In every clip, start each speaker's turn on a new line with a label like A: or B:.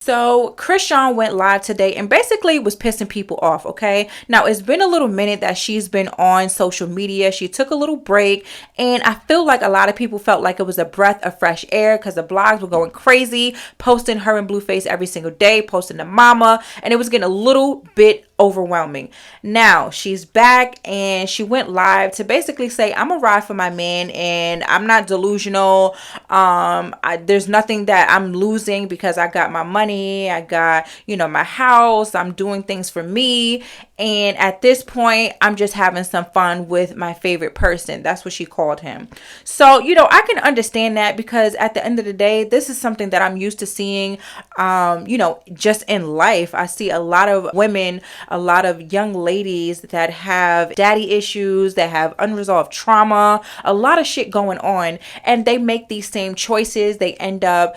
A: So Chrisean went live today and basically was pissing people off, okay? Now, it's been a little minute that she's been on social media. She took a little break, and I feel like a lot of people felt like it was a breath of fresh air because the blogs were going crazy, posting her and Blueface every single day, posting the mama, and it was getting a little bit overwhelming. Now she's back and she went live to basically say, I'm a ride for my man and I'm not delusional. There's nothing that I'm losing because I got my money, I got, my house, I'm doing things for me, and at this point I'm just having some fun with my favorite person. That's what she called him. So I can understand that, because at the end of the day, this is something that I'm used to seeing just in life. I see a lot of women, a lot of young ladies that have daddy issues, that have unresolved trauma, a lot of shit going on, and they make these same choices. They end up,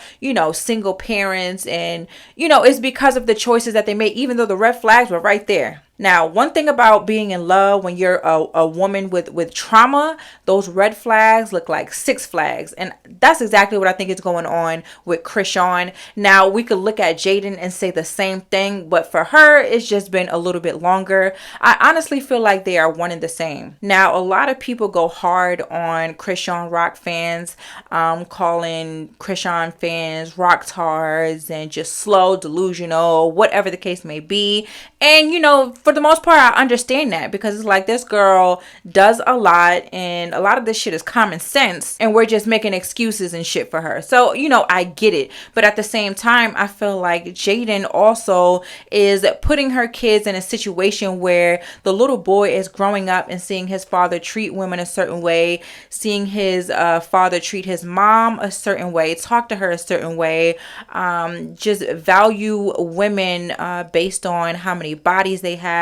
A: single parents, and, it's because of the choices that they made, even though the red flags were right there. Now, one thing about being in love when you're a woman with trauma, those red flags look like six flags. And that's exactly what I think is going on with Chrisean. Now, we could look at Jaden and say the same thing, but for her, it's just been a little bit longer. I honestly feel like they are one and the same. Now, a lot of people go hard on Chrisean rock fans, calling Chrisean fans rock tards and just slow, delusional, whatever the case may be. And, for the most part, I understand that, because it's like, this girl does a lot and a lot of this shit is common sense, and we're just making excuses and shit for her. So, I get it. But at the same time, I feel like Jaden also is putting her kids in a situation where the little boy is growing up and seeing his father treat women a certain way, seeing his father treat his mom a certain way, talk to her a certain way, just value women based on how many bodies they have,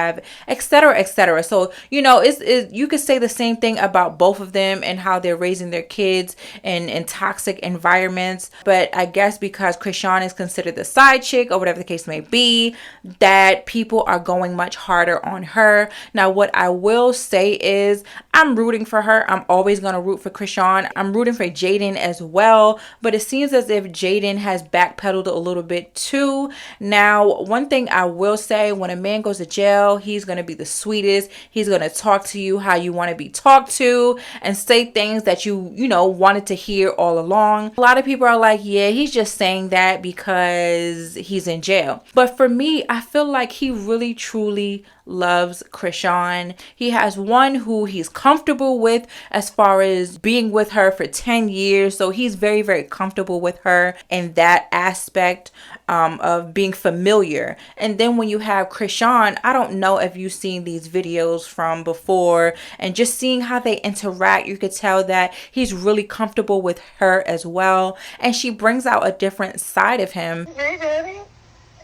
A: etc., etc. So, you could say the same thing about both of them and how they're raising their kids in toxic environments. But I guess because Chrisean is considered the side chick, or whatever the case may be, that people are going much harder on her. Now, what I will say is, I'm rooting for her. I'm always going to root for Chrisean. I'm rooting for Jaden as well. But it seems as if Jaden has backpedaled a little bit too. Now, one thing I will say, when a man goes to jail, he's going to be the sweetest. He's going to talk to you how you want to be talked to and say things that you wanted to hear all along. A lot of people are like, yeah, he's just saying that because he's in jail. But for me, I feel like he really truly loves Chrisean. He has one who he's comfortable with, as far as being with her for 10 years. So he's very, very comfortable with her in that aspect of being familiar. And then when you have Chrisean, I don't know if you've seen these videos from before, and just seeing how they interact, you could tell that he's really comfortable with her as well. And she brings out a different side of him.
B: Hey, Daddy.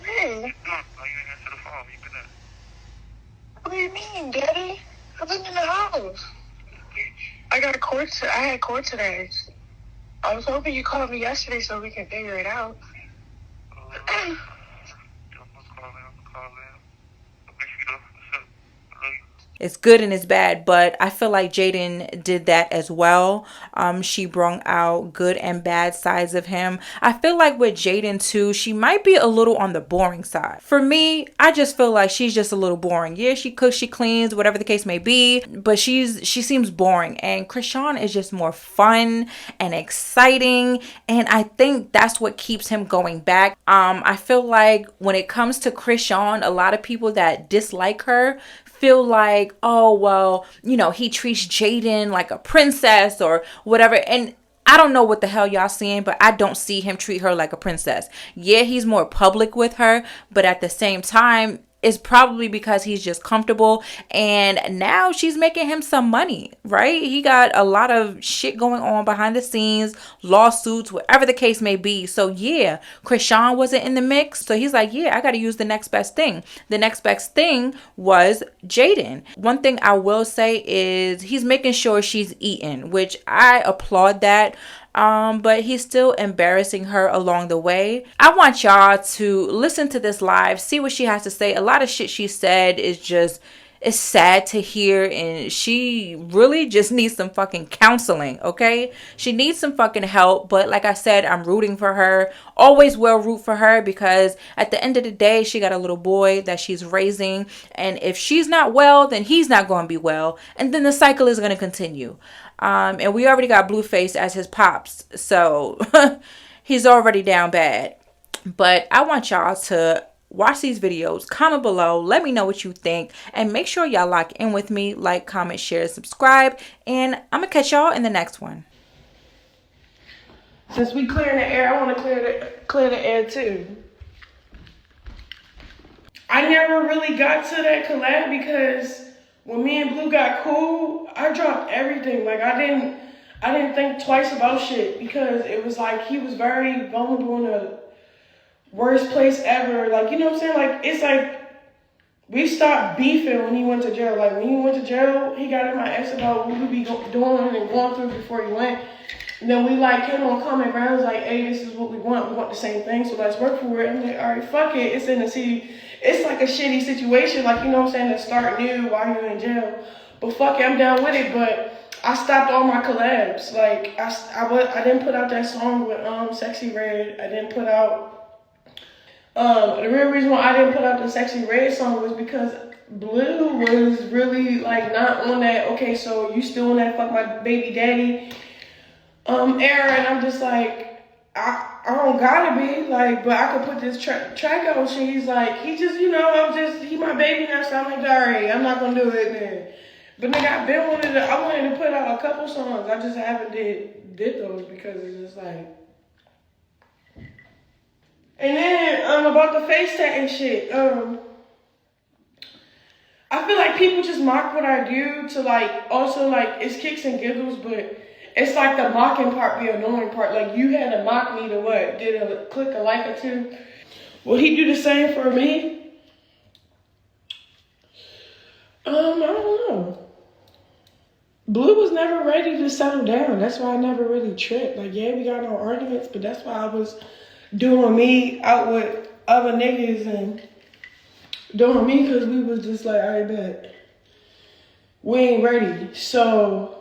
B: Hey. What do you mean, Daddy? I've been in the house. I had court today. I was hoping you called me yesterday so we can figure it out.
A: It's good and it's bad, but I feel like Jaden did that as well. She brought out good and bad sides of him. I feel like with Jaden too, she might be a little on the boring side. For me, I just feel like she's just a little boring. Yeah, she cooks, she cleans, whatever the case may be, but she seems boring. And Chrisean is just more fun and exciting, and I think that's what keeps him going back. I feel like when it comes to Chrisean, a lot of people that dislike her feel like, oh, well, he treats Jaden like a princess or whatever. And I don't know what the hell y'all seeing, but I don't see him treat her like a princess. Yeah, he's more public with her, but at the same time, it's probably because he's just comfortable, and now she's making him some money, right? He got a lot of shit going on behind the scenes, lawsuits, whatever the case may be. So yeah, Chrisean wasn't in the mix. So he's like, yeah, I got to use the next best thing. The next best thing was Jaden. One thing I will say is he's making sure she's eating, which I applaud that. But he's still embarrassing her along the way. I want y'all to listen to this live, see what she has to say. A lot of shit she said is just it's sad to hear, and she really just needs some fucking counseling, okay? She needs some fucking help, but like I said, I'm rooting for her. Always will root for her, because at the end of the day, she got a little boy that she's raising, and if she's not well, then he's not going to be well, and then the cycle is going to continue. And we already got Blueface as his pops, so he's already down bad. But I want y'all to watch these videos, comment below, let me know what you think, and make sure y'all lock in with me, like, comment, share, subscribe, and I'm gonna catch y'all in the next one.
C: Since we clearing the air, I want to clear the air too. I never really got to that collab because when me and Blue got cool, I dropped everything. Like I didn't think twice about shit, because it was like he was very vulnerable in the worst place ever. Like, you know what I'm saying? Like, it's like we stopped beefing when he went to jail. Like when he went to jail, he got in my ass about what we be doing and going through before he went. And then we like came on common grounds, like, hey, this is what we want. We want the same thing, so let's work for it. I'm like, all right, fuck it. It's in the city. It's like a shitty situation, like, you know what I'm saying, to start new while you're in jail. But fuck it, I'm down with it. But I stopped all my collabs. Like, I didn't put out that song with Sexy Red. I didn't put out, the real reason why I didn't put out the Sexy Red song was because Blue was really, like, not on that, okay, so you still on that fuck my baby daddy era, and I'm just like, I don't gotta be, like, but I could put this track out. She's like, he just, you know, he my baby now, so I'm like, alright, I'm not gonna do it, man. But nigga, I wanted to put out a couple songs. I just haven't did those because it's just like. And then about the face tat and shit, I feel like people just mock what I do to, like, also, like, it's kicks and giggles, but it's like the mocking part be annoying part. Like, you had to mock me to what? Click a like or two? Will he do the same for me? I don't know. Blue was never ready to settle down. That's why I never really tripped. Like, yeah, we got no arguments, but that's why I was doing me out with other niggas and doing me, because we was just like, all right, bet. We ain't ready. So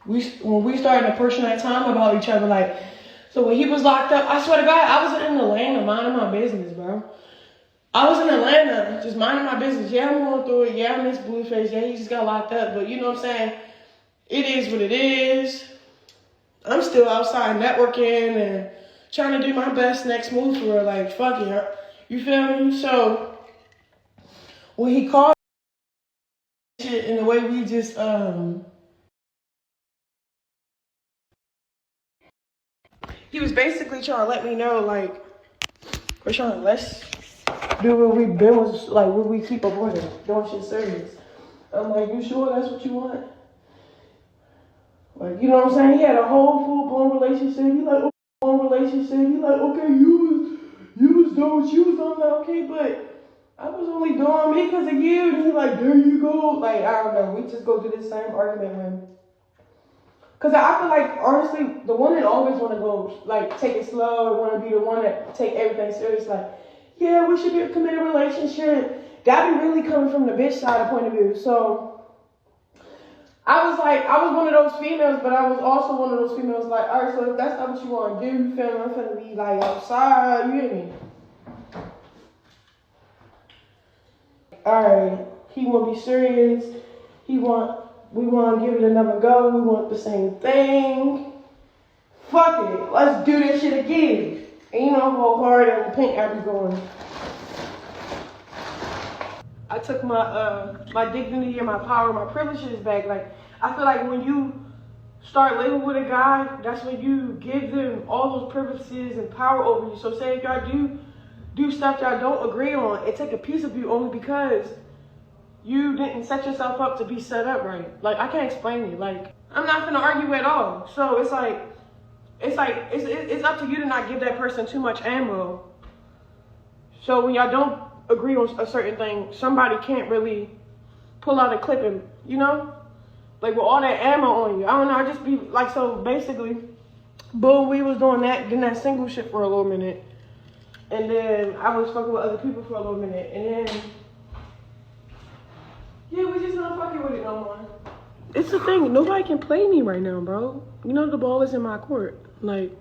C: when we started approaching that time about each other, like, so when he was locked up, I swear to God, I was in Atlanta minding my business, bro. I was in Atlanta just minding my business. Yeah, I'm going through it. Yeah, I miss Blueface. Yeah, he just got locked up. But you know what I'm saying? It is what it is. I'm still outside networking and trying to do my best next move for her. Like, fuck it. You feel me? So when he called shit in the way we just, he was basically trying to let me know, like, Chrisean, let's do what we've been with, like, what we keep avoiding, doing shit serious. I'm like, you sure that's what you want? Like, you know what I'm saying? He had a whole full-blown relationship. He like, okay, you was doing what you was doing, like, okay, but I was only doing me because of you. And he like, there you go. Like, I don't know. We just go through this same argument when. Because I feel like, honestly, the one that always want to go, like, take it slow and want to be the one that take everything serious, like, yeah, we should be a committed relationship. That be really coming from the bitch side point of view. So I was like, I was one of those females, but I was also one of those females like, all right, so if that's not what you want to do, you feel me? I'm finna be like outside, you hear me? All right, he want to be serious. We want to give it another go. We want the same thing. Fuck it, let's do this shit again. And you know how hard and pink I be going. I took my dignity and my power, my privileges back. Like, I feel like when you start living with a guy, that's when you give them all those privileges and power over you. So say if y'all do stuff y'all don't agree on, it take a piece of you only because you didn't set yourself up to be set up right. Like, I can't explain it. Like, I'm not gonna argue at all. So it's up to you to not give that person too much ammo. So when y'all don't agree on a certain thing, somebody can't really pull out a clip and, you know, like with all that ammo on you. I don't know, I just be like, so basically, boom, we was doing that, getting that single shit for a little minute. And then I was fucking with other people for a little minute. And then, yeah, we just not fucking with it no more. It's the thing, nobody can play me right now, bro. You know the ball is in my court. Like,